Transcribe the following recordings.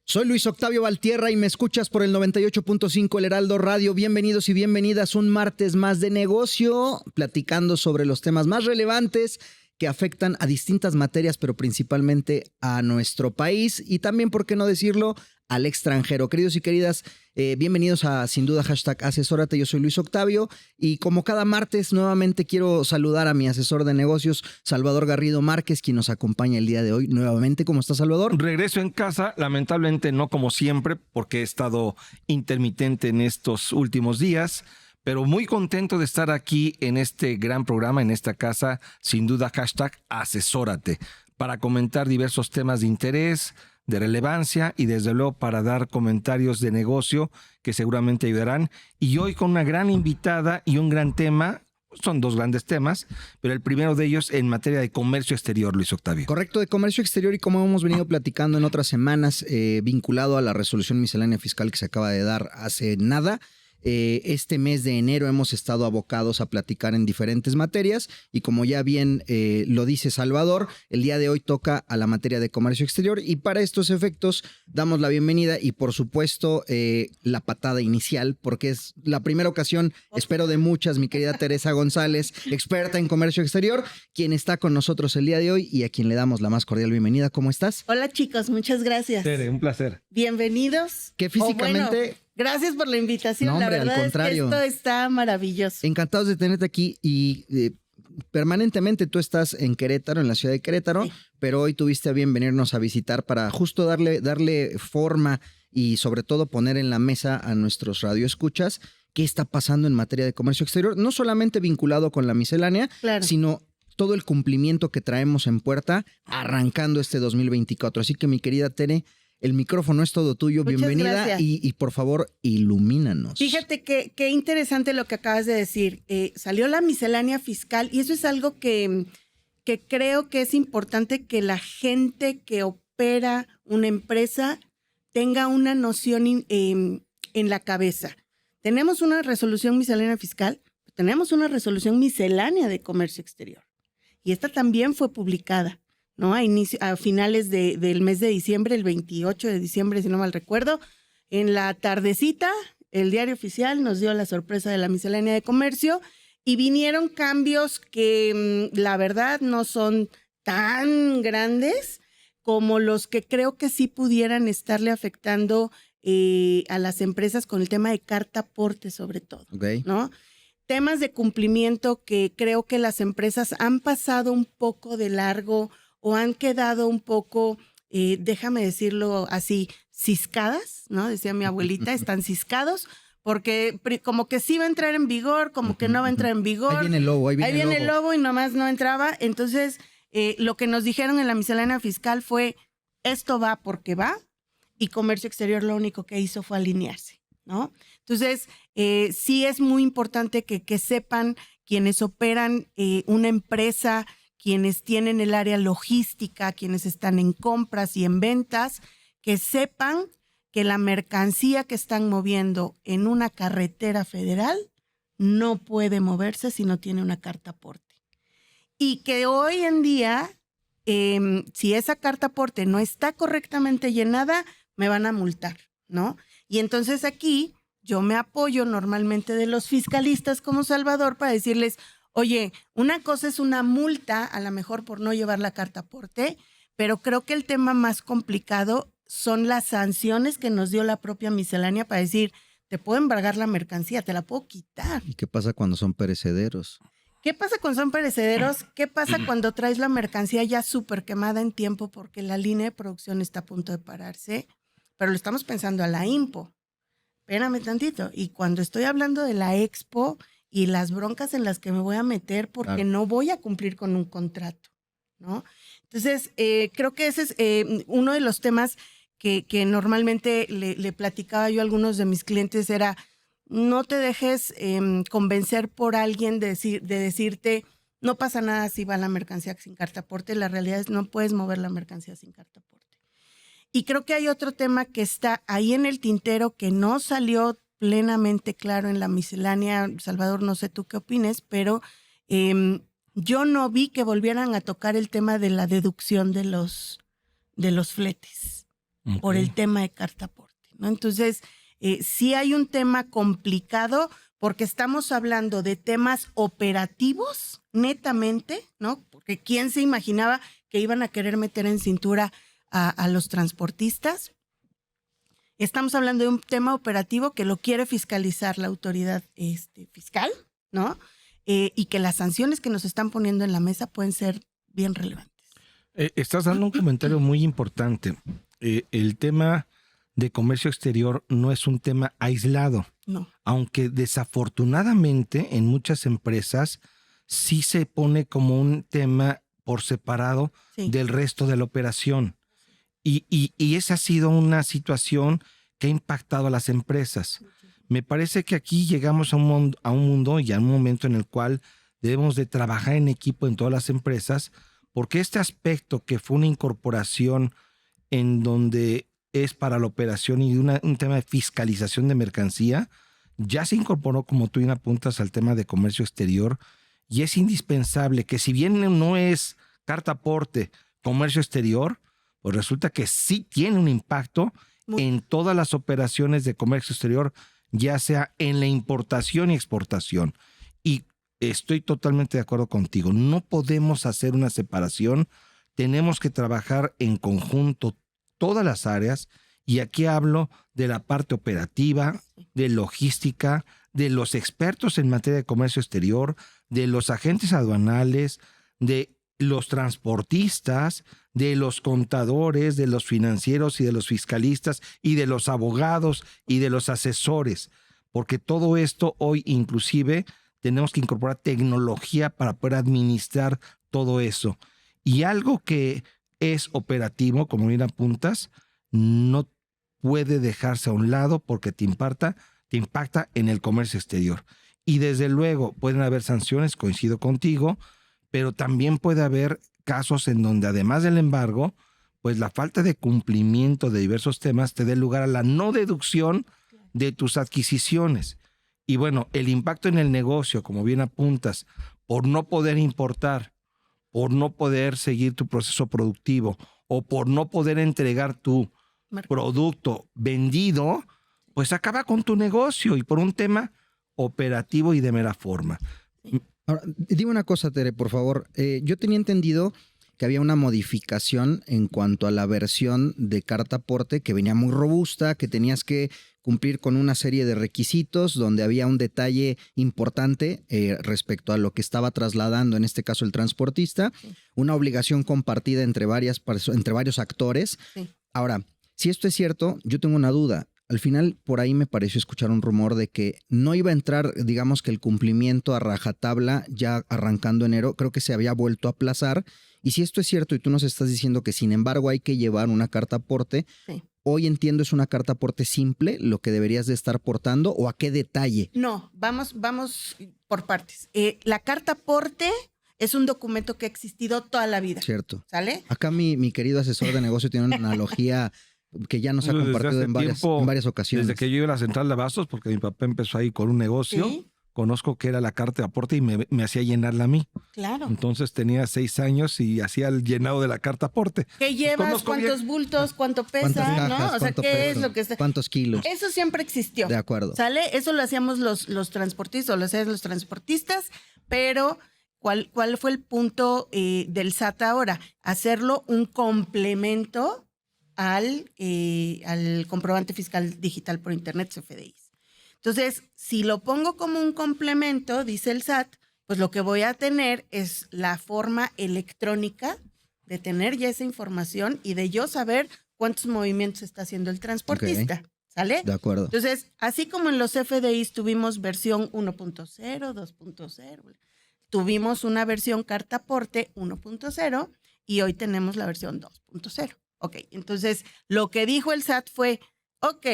Soy Luis Octavio Valtierra y me escuchas por el 98.5 El Heraldo Radio. Bienvenidos y bienvenidas un martes más de negocio, platicando sobre los temas más relevantes que afectan a distintas materias, pero principalmente a nuestro país y también, por qué no decirlo, al extranjero. Queridos y queridas, bienvenidos a Sin Duda #Asesórate. Yo soy Luis Octavio y como cada martes nuevamente quiero saludar a mi asesor de negocios, Salvador Garrido Márquez, quien nos acompaña el día de hoy nuevamente. ¿Cómo está, Salvador? Regreso en casa, lamentablemente no como siempre, porque he estado intermitente en estos últimos días, pero muy contento de estar aquí en este gran programa, en esta casa, Sin Duda #Asesórate, para comentar diversos temas de interés, de relevancia y desde luego para dar comentarios de negocio que seguramente ayudarán. Y hoy con una gran invitada y un gran tema. Son dos grandes temas, pero el primero de ellos en materia de comercio exterior, Luis Octavio. Correcto, de comercio exterior, y como hemos venido platicando en otras semanas, vinculado a la resolución miscelánea fiscal que se acaba de dar hace nada. Este mes de enero hemos estado abocados a platicar en diferentes materias y como ya bien lo dice Salvador, el día de hoy toca a la materia de comercio exterior y para estos efectos damos la bienvenida y por supuesto la patada inicial, porque es la primera ocasión, espero de muchas, mi querida Teresa González, experta en comercio exterior, quien está con nosotros el día de hoy y a quien le damos la más cordial bienvenida. ¿Cómo estás? Hola chicos, muchas gracias. Tere, un placer. Bienvenidos. Que físicamente... Gracias por la invitación. No, hombre, la verdad al contrario. es que esto está maravilloso. Encantados de tenerte aquí y permanentemente tú estás en Querétaro, en la ciudad de Querétaro, sí, pero hoy tuviste a bien venirnos a visitar para justo darle forma y sobre todo poner en la mesa a nuestros radioescuchas qué está pasando en materia de comercio exterior, no solamente vinculado con la miscelánea, claro, sino todo el cumplimiento que traemos en puerta arrancando este 2024. Así que mi querida Tere, el micrófono es todo tuyo. Muchas bienvenida y por favor, ilumínanos. Fíjate qué interesante lo que acabas de decir. Salió la miscelánea fiscal y eso es algo que creo que es importante que la gente que opera una empresa tenga una noción en la cabeza. Tenemos una resolución miscelánea fiscal, tenemos una resolución miscelánea de comercio exterior y esta también fue publicada, ¿no? A finales del mes de diciembre, el 28 de diciembre, si no mal recuerdo, en la tardecita, el Diario Oficial nos dio la sorpresa de la miscelánea de comercio y vinieron cambios que la verdad no son tan grandes como los que creo que sí pudieran estarle afectando a las empresas con el tema de carta aporte sobre todo, okay, ¿no? Temas de cumplimiento que creo que las empresas han pasado un poco de largo o han quedado un poco, déjame decirlo así, ciscadas, ¿no? Decía mi abuelita, están ciscados, porque como que sí va a entrar en vigor, como que no va a entrar en vigor. Ahí viene el lobo, ahí viene el lobo y nomás no entraba. Entonces, lo que nos dijeron en la miscelánea fiscal fue, esto va porque va, y comercio exterior lo único que hizo fue alinearse, ¿no? Entonces, sí es muy importante que sepan quienes operan una empresa, quienes tienen el área logística, quienes están en compras y en ventas, que sepan que la mercancía que están moviendo en una carretera federal no puede moverse si no tiene una carta aporte. Y que hoy en día, si esa carta aporte no está correctamente llenada, me van a multar, ¿no? Y entonces aquí yo me apoyo normalmente de los fiscalistas como Salvador para decirles, oye, una cosa es una multa, a lo mejor por no llevar la carta aporte, pero creo que el tema más complicado son las sanciones que nos dio la propia miscelánea para decir, te puedo embargar la mercancía, te la puedo quitar. ¿Y qué pasa cuando son perecederos? ¿Qué pasa cuando son perecederos? ¿Qué pasa cuando traes la mercancía ya súper quemada en tiempo porque la línea de producción está a punto de pararse? Pero lo estamos pensando a la IMPO. Espérame tantito. Y cuando estoy hablando de la Expo y las broncas en las que me voy a meter porque no voy a cumplir con un contrato, ¿no? Entonces, creo que ese es uno de los temas que normalmente le platicaba yo a algunos de mis clientes era, no te dejes convencer por alguien de decirte, no pasa nada si va la mercancía sin carta aporte. La realidad es no puedes mover la mercancía sin carta aporte. Y creo que hay otro tema que está ahí en el tintero que no salió plenamente claro en la miscelánea. Salvador, no sé tú qué opines, pero yo no vi que volvieran a tocar el tema de la deducción de los fletes. por el tema de carta aporte, ¿no? Entonces, sí hay un tema complicado porque estamos hablando de temas operativos netamente, ¿no? Porque ¿quién se imaginaba que iban a querer meter en cintura a los transportistas? Estamos hablando de un tema operativo que lo quiere fiscalizar la autoridad fiscal, ¿no? Y que las sanciones que nos están poniendo en la mesa pueden ser bien relevantes. Estás dando un comentario muy importante. El tema de comercio exterior no es un tema aislado. No. Aunque desafortunadamente en muchas empresas sí se pone como un tema por separado del resto de la operación. Y esa ha sido una situación que ha impactado a las empresas. Me parece que aquí llegamos a un mundo y a un momento en el cual debemos de trabajar en equipo en todas las empresas, porque este aspecto que fue una incorporación en donde es para la operación y un tema de fiscalización de mercancía, ya se incorporó, como tú bien apuntas, al tema de comercio exterior, y es indispensable que, si bien no es carta aporte, comercio exterior, pues resulta que sí tiene un impacto en todas las operaciones de comercio exterior, ya sea en la importación y exportación. Y estoy totalmente de acuerdo contigo. No podemos hacer una separación. Tenemos que trabajar en conjunto todas las áreas. Y aquí hablo de la parte operativa, de logística, de los expertos en materia de comercio exterior, de los agentes aduanales, de los transportistas, de los contadores, de los financieros y de los fiscalistas y de los abogados y de los asesores, porque todo esto hoy inclusive tenemos que incorporar tecnología para poder administrar todo eso. Y algo que es operativo, como bien apuntas, no puede dejarse a un lado porque te impacta en el comercio exterior. Y desde luego pueden haber sanciones, coincido contigo, pero también puede haber casos en donde, además del embargo, pues la falta de cumplimiento de diversos temas te dé lugar a la no deducción de tus adquisiciones. Y bueno, el impacto en el negocio, como bien apuntas, por no poder importar, por no poder seguir tu proceso productivo o por no poder entregar tu producto vendido, pues acaba con tu negocio y por un tema operativo y de mera forma. Ahora, dime una cosa, Tere, por favor. Yo tenía entendido que había una modificación en cuanto a la versión de carta aporte que venía muy robusta, que tenías que cumplir con una serie de requisitos donde había un detalle importante respecto a lo que estaba trasladando, en este caso el transportista, una obligación compartida entre varios actores. Sí. Ahora, si esto es cierto, yo tengo una duda. Al final, por ahí me pareció escuchar un rumor de que no iba a entrar, digamos que el cumplimiento a rajatabla ya arrancando enero, creo que se había vuelto a aplazar. Y si esto es cierto y tú nos estás diciendo que sin embargo hay que llevar una carta aporte, hoy entiendo es una carta aporte simple lo que deberías de estar portando, ¿o a qué detalle? No, vamos por partes. La carta aporte es un documento que ha existido toda la vida. Cierto. ¿Sale? Acá mi querido asesor de negocio tiene una analogía que ya nos ha compartido en varias ocasiones. Desde que yo iba a la central de abastos, porque mi papá empezó ahí con un negocio, conozco que era la carta de aporte y me hacía llenarla a mí. Claro. Entonces tenía 6 años y hacía el llenado de la carta aporte. ¿Qué llevas? ¿Cuántos bultos? ¿Cuánto pesa? Cajas, ¿no? O sea, ¿qué es lo que está? ¿Cuántos kilos? Eso siempre existió. De acuerdo. ¿Sale? Eso lo hacíamos los transportistas, o lo hacían los transportistas, pero ¿cuál fue el punto del SAT ahora? Hacerlo un complemento al comprobante fiscal digital por internet, CFDIs. Entonces, si lo pongo como un complemento, dice el SAT, pues lo que voy a tener es la forma electrónica de tener ya esa información y de yo saber cuántos movimientos está haciendo el transportista. ¿Sale? De acuerdo. Entonces, así como en los CFDIs tuvimos versión 1.0, 2.0, tuvimos una versión carta aporte 1.0 y hoy tenemos la versión 2.0. Ok, entonces lo que dijo el SAT fue, ok,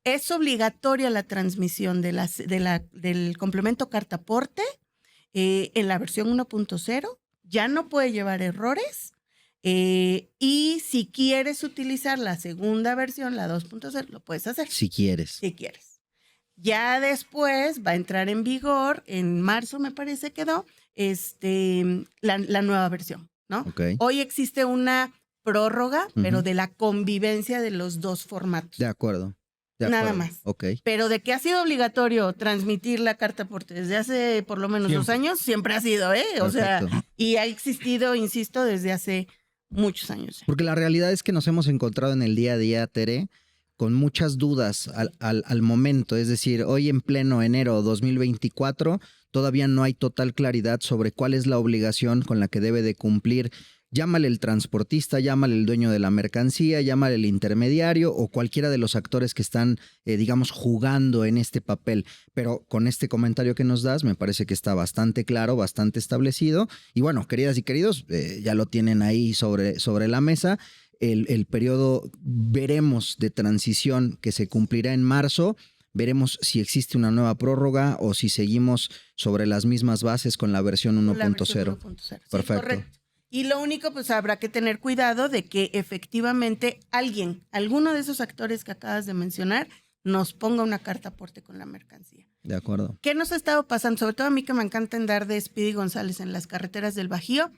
es obligatoria la transmisión del complemento carta aporte en la versión 1.0, ya no puede llevar errores y si quieres utilizar la segunda versión, la 2.0, lo puedes hacer. Si quieres. Si quieres. Ya después va a entrar en vigor, en marzo me parece quedó, la nueva versión, ¿no? Okay. Hoy existe una prórroga, pero de la convivencia de los dos formatos. De acuerdo. Nada más. Ok. Pero de que ha sido obligatorio transmitir la carta aporte desde hace por lo menos 2 años, siempre ha sido, ¿eh? O sea, y ha existido, insisto, desde hace muchos años. Porque la realidad es que nos hemos encontrado en el día a día, Tere, con muchas dudas al momento. Es decir, hoy en pleno enero 2024 todavía no hay total claridad sobre cuál es la obligación con la que debe de cumplir. Llámale el transportista, llámale el dueño de la mercancía, llámale el intermediario o cualquiera de los actores que están, digamos, jugando en este papel. Pero con este comentario que nos das, me parece que está bastante claro, bastante establecido. Y bueno, queridas y queridos, ya lo tienen ahí sobre la mesa. El periodo, veremos, de transición que se cumplirá en marzo. Veremos si existe una nueva prórroga o si seguimos sobre las mismas bases con la versión 1.0. Perfecto. Sí, correcto. Y lo único, pues habrá que tener cuidado de que efectivamente alguno de esos actores que acabas de mencionar, nos ponga una carta aporte con la mercancía. De acuerdo. ¿Qué nos ha estado pasando? Sobre todo a mí, que me encanta andar de Speedy González en las carreteras del Bajío.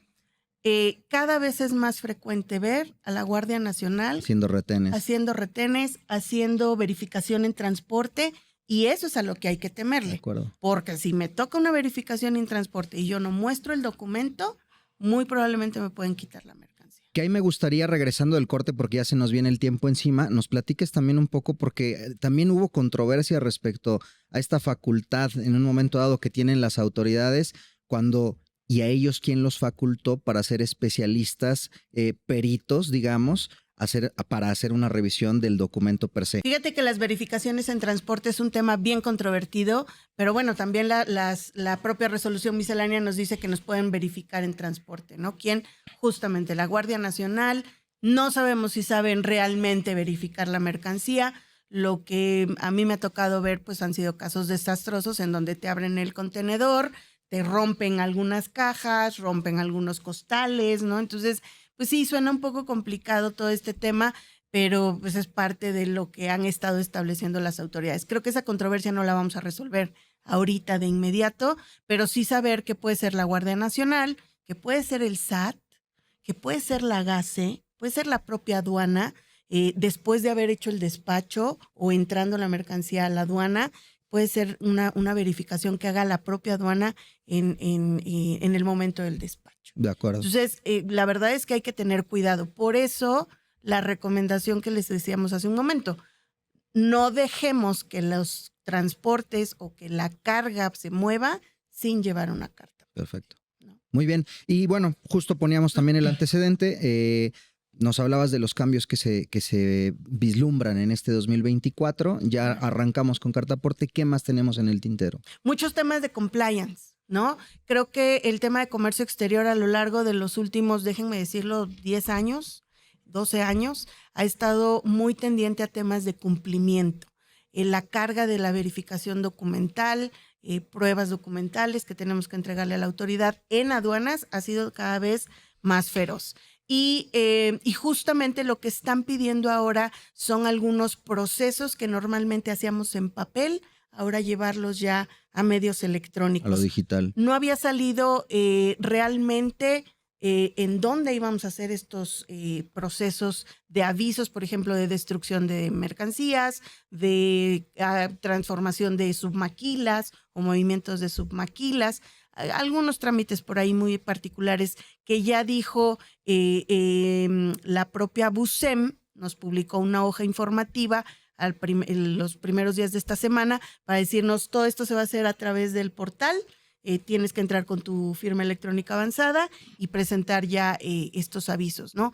Cada vez es más frecuente ver a la Guardia Nacional haciendo retenes, haciendo verificación en transporte, y eso es a lo que hay que temerle. De acuerdo. Porque si me toca una verificación en transporte y yo no muestro el documento, muy probablemente me pueden quitar la mercancía. Que ahí me gustaría, regresando del corte, porque ya se nos viene el tiempo encima, nos platiques también un poco, porque también hubo controversia respecto a esta facultad en un momento dado que tienen las autoridades y a ellos quién los facultó para ser especialistas, peritos, digamos, para hacer una revisión del documento per se. Fíjate que las verificaciones en transporte es un tema bien controvertido, pero bueno, también la propia resolución miscelánea nos dice que nos pueden verificar en transporte, ¿no? ¿Quién? Justamente la Guardia Nacional. No sabemos si saben realmente verificar la mercancía. Lo que a mí me ha tocado ver, pues han sido casos desastrosos en donde te abren el contenedor, te rompen algunas cajas, rompen algunos costales, ¿no? Entonces, pues sí, suena un poco complicado todo este tema, pero pues es parte de lo que han estado estableciendo las autoridades. Creo que esa controversia no la vamos a resolver ahorita de inmediato, pero sí saber que puede ser la Guardia Nacional, que puede ser el SAT, que puede ser la GACE, puede ser la propia aduana, después de haber hecho el despacho o entrando la mercancía a la aduana, puede ser una verificación que haga la propia aduana en el momento del despacho. De acuerdo. Entonces, la verdad es que hay que tener cuidado. Por eso, la recomendación que les decíamos hace un momento, no dejemos que los transportes o que la carga se mueva sin llevar una carta. Perfecto. ¿No? Muy bien. Y bueno, justo poníamos también el antecedente. Nos hablabas de los cambios que se vislumbran en este 2024. Ya arrancamos con carta aporte. ¿Qué más tenemos en el tintero? Muchos temas de compliance, ¿no? Creo que el tema de comercio exterior a lo largo de los últimos, déjenme decirlo, 10 años, 12 años, ha estado muy tendiente a temas de cumplimiento. La carga de la verificación documental, pruebas documentales que tenemos que entregarle a la autoridad en aduanas ha sido cada vez más feroz. Y justamente lo que están pidiendo ahora son algunos procesos que normalmente hacíamos en papel, ahora llevarlos ya a medios electrónicos. A lo digital. No había salido realmente en dónde íbamos a hacer estos procesos de avisos, por ejemplo, de destrucción de mercancías, de transformación de submaquilas o movimientos de submaquilas. Algunos trámites por ahí muy particulares que ya dijo la propia BUSEM, nos publicó una hoja informativa los primeros días de esta semana para decirnos todo esto se va a hacer a través del portal, tienes que entrar con tu firma electrónica avanzada y presentar ya estos avisos, ¿no?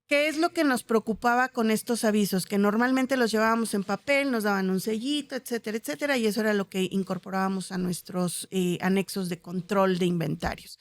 ¿Qué es lo que nos preocupaba con estos avisos? Que normalmente los llevábamos en papel, nos daban un sellito, etcétera, etcétera, y eso era lo que incorporábamos a nuestros anexos de control de inventarios.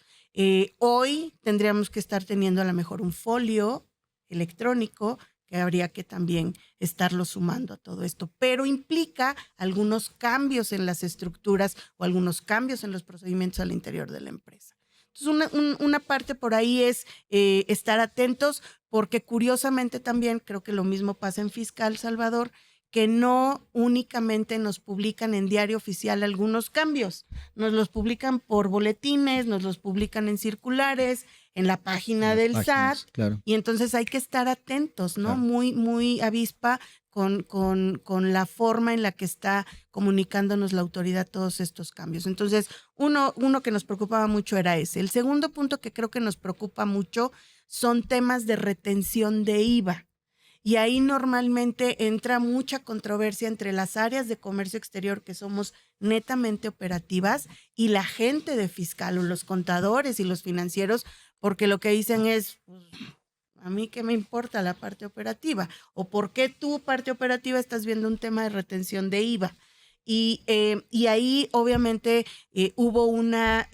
Hoy tendríamos que estar teniendo a lo mejor un folio electrónico que habría que también estarlo sumando a todo esto, pero implica algunos cambios en las estructuras o algunos cambios en los procedimientos al interior de la empresa. Entonces, una parte por ahí es estar atentos, porque curiosamente también creo que lo mismo pasa en Fiscal, Salvador, que no únicamente nos publican en Diario Oficial algunos cambios, nos los publican por boletines, nos los publican en circulares, en la página Las del páginas, SAT, claro. y entonces hay que estar atentos, ¿no? Claro. Muy avispa con la forma en la que está comunicándonos la autoridad todos estos cambios. Entonces, uno que nos preocupaba mucho era ese. El segundo punto que creo que nos preocupa mucho son temas de retención de IVA. Y ahí normalmente entra mucha controversia entre las áreas de comercio exterior que somos netamente operativas y la gente de fiscal o los contadores y los financieros, porque lo que dicen es, pues, a mí qué me importa la parte operativa, o por qué tú, parte operativa, estás viendo un tema de retención de IVA. Y ahí obviamente hubo una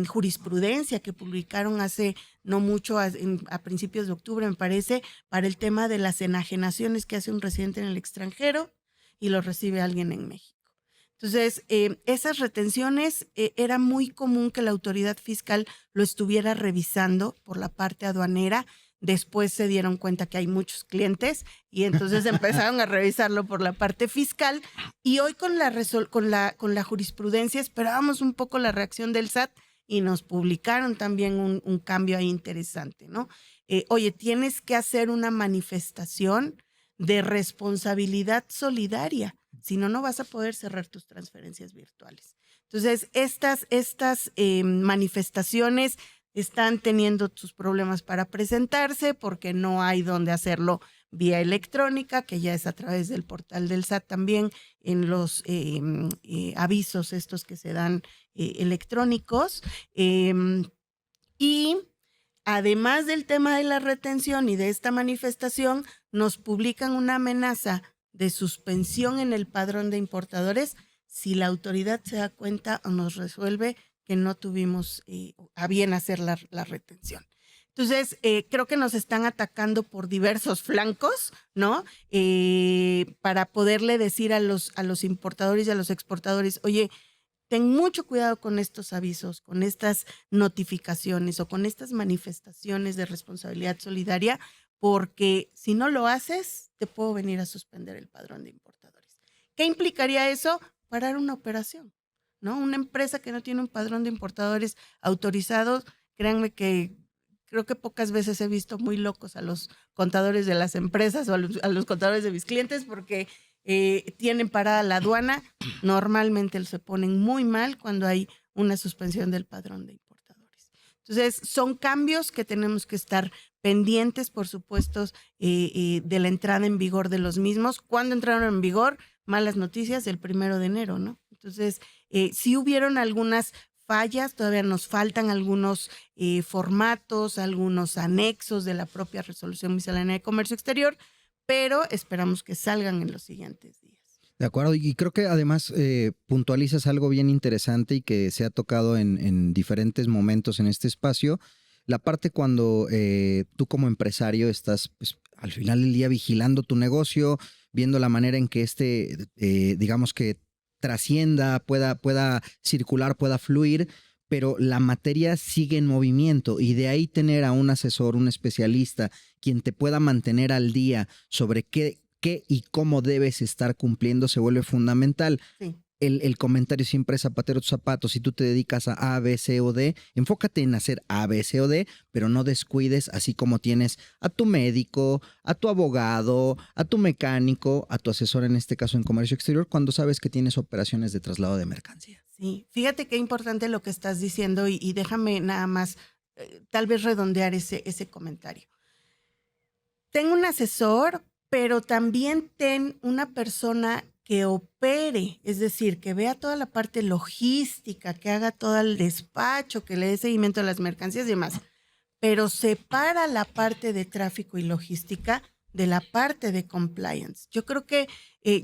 jurisprudencia que publicaron hace no mucho, a principios de octubre me parece, para el tema de las enajenaciones que hace un residente en el extranjero y lo recibe alguien en México. Entonces, esas retenciones era muy común que la autoridad fiscal lo estuviera revisando por la parte aduanera. Después se dieron cuenta que hay muchos clientes y entonces empezaron a revisarlo por la parte fiscal. Y hoy con la jurisprudencia esperábamos un poco la reacción del SAT y nos publicaron también un cambio ahí interesante, ¿no? Oye, tienes que hacer una manifestación de responsabilidad solidaria, si no, no vas a poder cerrar tus transferencias virtuales. Entonces, estas manifestaciones están teniendo sus problemas para presentarse porque no hay dónde hacerlo vía electrónica, que ya es a través del portal del SAT también, en los avisos estos que se dan electrónicos. Y además del tema de la retención y de esta manifestación, nos publican una amenaza de suspensión en el padrón de importadores si la autoridad se da cuenta o nos resuelve que no tuvimos a bien hacer la retención. Entonces, creo que nos están atacando por diversos flancos, ¿no? Para poderle decir a los importadores y a los exportadores, oye, ten mucho cuidado con estos avisos, con estas notificaciones o con estas manifestaciones de responsabilidad solidaria, porque si no lo haces, te puedo venir a suspender el padrón de importadores. ¿Qué implicaría eso? Parar una operación, ¿no? Una empresa que no tiene un padrón de importadores autorizados, créanme que creo que pocas veces he visto muy locos a los contadores de las empresas o a los contadores de mis clientes porque tienen parada la aduana. Normalmente se ponen muy mal cuando hay una suspensión del padrón de importadores. Entonces, son cambios que tenemos que estar pendientes, por supuesto, de la entrada en vigor de los mismos. ¿Cuándo entraron en vigor? Malas noticias, el 1 de enero, ¿no? Entonces, sí hubieron algunas fallas, todavía nos faltan algunos formatos, algunos anexos de la propia resolución miscelánea de comercio exterior, pero esperamos que salgan en los siguientes días. De acuerdo, y creo que además puntualizas algo bien interesante y que se ha tocado en diferentes momentos en este espacio, la parte cuando tú como empresario estás pues, al final del día vigilando tu negocio, viendo la manera en que digamos que trascienda, pueda circular, pueda fluir, pero la materia sigue en movimiento y de ahí tener a un asesor, un especialista, quien te pueda mantener al día sobre qué y cómo debes estar cumpliendo se vuelve fundamental. Sí. El comentario siempre es zapatero tus zapatos. Si tú te dedicas a B, C o D, enfócate en hacer A, B, C o D, pero no descuides, así como tienes a tu médico, a tu abogado, a tu mecánico, a tu asesor, en este caso en comercio exterior, cuando sabes que tienes operaciones de traslado de mercancía. Sí, fíjate qué importante lo que estás diciendo y déjame nada más tal vez redondear ese comentario. Ten un asesor, pero también ten una persona que opere, es decir, que vea toda la parte logística, que haga todo el despacho, que le dé seguimiento a las mercancías y demás, pero separa la parte de tráfico y logística de la parte de compliance. Yo creo que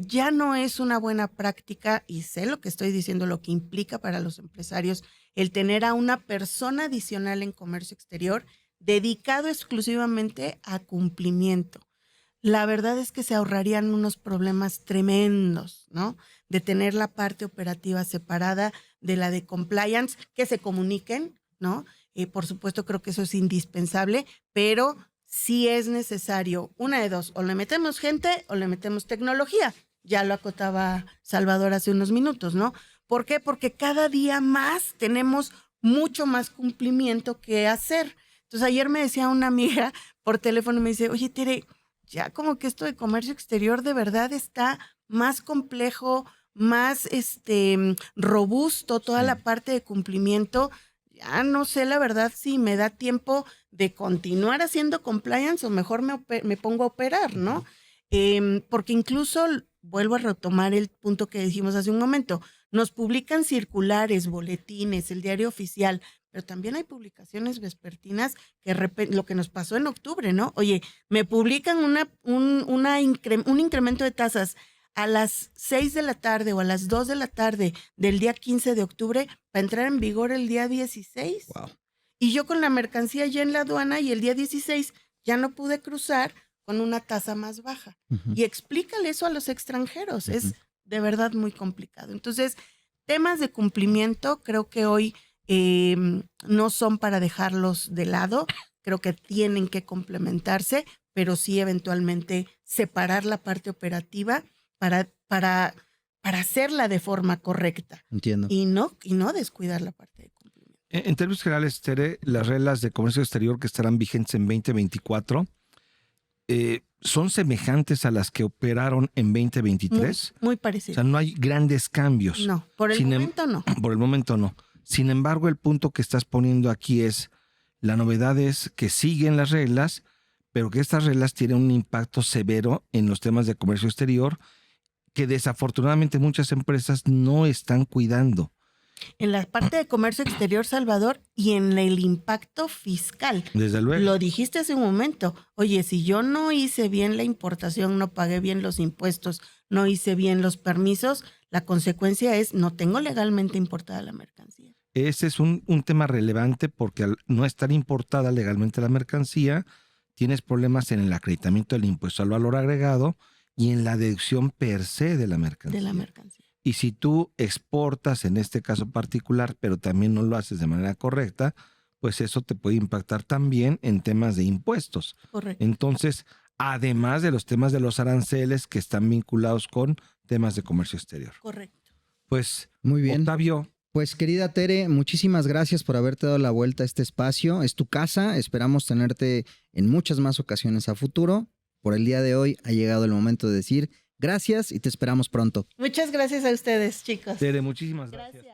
ya no es una buena práctica, y sé lo que estoy diciendo, lo que implica para los empresarios, el tener a una persona adicional en comercio exterior dedicado exclusivamente a cumplimiento. La verdad es que se ahorrarían unos problemas tremendos, ¿no? De tener la parte operativa separada de la de compliance, que se comuniquen, ¿no? Por supuesto, creo que eso es indispensable, pero sí es necesario, una de dos, o le metemos gente o le metemos tecnología. Ya lo acotaba Salvador hace unos minutos, ¿no? ¿Por qué? Porque cada día más tenemos mucho más cumplimiento que hacer. Entonces ayer me decía una amiga por teléfono, me dice, oye Tere, ya como que esto de comercio exterior de verdad está más complejo, más robusto, toda la parte de cumplimiento. Ya no sé la verdad si me da tiempo de continuar haciendo compliance o mejor me pongo a operar, ¿no? Porque incluso, vuelvo a retomar el punto que dijimos hace un momento, nos publican circulares, boletines, el diario oficial, pero también hay publicaciones vespertinas que lo que nos pasó en octubre, ¿no? Oye, me publican un incremento de tasas a las 6 de la tarde o a las 2 de la tarde del día 15 de octubre para entrar en vigor el día 16. Wow. Y yo con la mercancía ya en la aduana y el día 16 ya no pude cruzar con una tasa más baja. Uh-huh. Y explícale eso a los extranjeros. Uh-huh. Es de verdad muy complicado. Entonces, temas de cumplimiento creo que hoy no son para dejarlos de lado. Creo que tienen que complementarse, pero sí eventualmente separar la parte operativa para hacerla de forma correcta. Entiendo. Y no descuidar la parte de cumplimiento. En términos generales, Tere, las reglas de comercio exterior que estarán vigentes en 2024 son semejantes a las que operaron en 2023. Muy parecido. O sea, no hay grandes cambios. No, por el momento no. Por el momento no. Sin embargo, el punto que estás poniendo aquí es, la novedad es que siguen las reglas, pero que estas reglas tienen un impacto severo en los temas de comercio exterior que desafortunadamente muchas empresas no están cuidando. En la parte de comercio exterior, Salvador, y en el impacto fiscal. Desde luego. Lo dijiste hace un momento. Oye, si yo no hice bien la importación, no pagué bien los impuestos, no hice bien los permisos, la consecuencia es no tengo legalmente importada la mercancía. Ese es un tema relevante porque al no estar importada legalmente la mercancía, tienes problemas en el acreditamiento del impuesto al valor agregado y en la deducción per se de la mercancía. De la mercancía. Y si tú exportas en este caso particular, pero también no lo haces de manera correcta, pues eso te puede impactar también en temas de impuestos. Correcto. Entonces, además de los temas de los aranceles que están vinculados con temas de comercio exterior. Correcto. Pues, muy bien. Octavio. Pues querida Tere, muchísimas gracias por haberte dado la vuelta a este espacio. Es tu casa, esperamos tenerte en muchas más ocasiones a futuro. Por el día de hoy ha llegado el momento de decir gracias y te esperamos pronto. Muchas gracias a ustedes, chicos. Tere, muchísimas gracias.